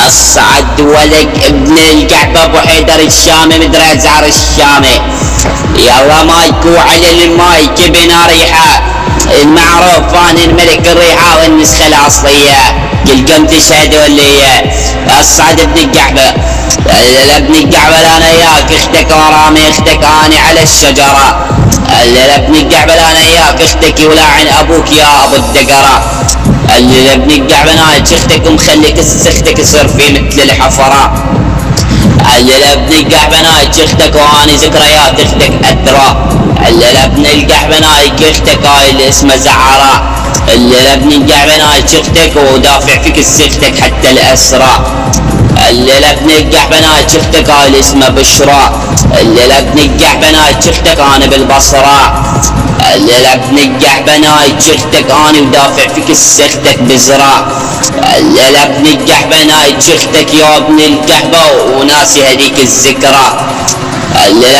اصعد ولك ابن الكعبة ابو حيدر الشامي مدري ازهر الشامي. يلا مايك وعلى المايك بنا ريحة المعروف فان الملك الريحة والنسخة الاصلية كلكم تشهدوا لي. اصعد ابن الكعبة ابن الكعبة انا اياك اختك ورامي اختك اني على الشجرة. ابن الكعبة انا اياك اختك ولاعن ابوك يا ابو الدقرة. ابن الكعبة انا اختك ومخليك اختك يصير في مثل الحفرة. ابن الكعبة انا اختك واني ذكريات اختك اثرى. ابن الكعبة انا اختك هاي اللي اسمها زعراء. ابن الكعبة انا اختك ودافع فيك اختك حتى الاسرى. ابن الكعبة انا اختك هاي اللي اسمها بشرى. ابن الكعبة انا اختك انا بالبصرة. ابن الكعبة انا اختك اني ودافع فيك اختك بزرع. ابن الكعبة انا اختك يا ابن الكعبة وناسي هذيك الذكرى.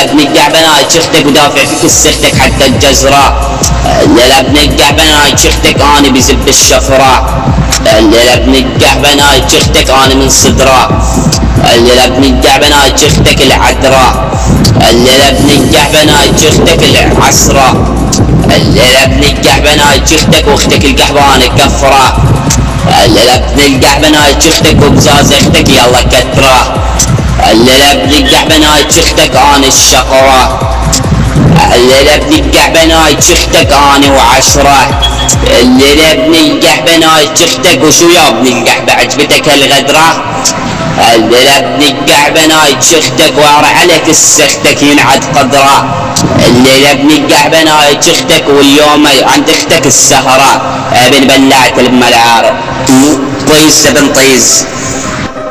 ابن الكعبة انا اختك ودافع فيك اختك حتى الجزرة. ابن الكعبة انا اختك اني بزب الشفرة. ابن الكعبة انا اختك اني من صدرة. ابن الكعبة انا اختك العذراء. ابن الكعبة انا اختك العسرة. ابن الكعبة انا اختك واختك القحبانة كفرة. ابن الكعبة انا اختك وبزاز اختك يلا كترة. ابن الكعبة انا اختك اني الشقرة. ابن الكعبة انا اختك اني وعشرة. ابن الكعبة انا اختك وشو يا ابن الكعبة عجبتك هالغدرة. ابن الكعبة انا اختك وارى عليك اختك ينعد قدره. ابن الكعبة انا اختك واليوم عند اختك السهرة ابن بلعت الملعار. طيز ابن طيز.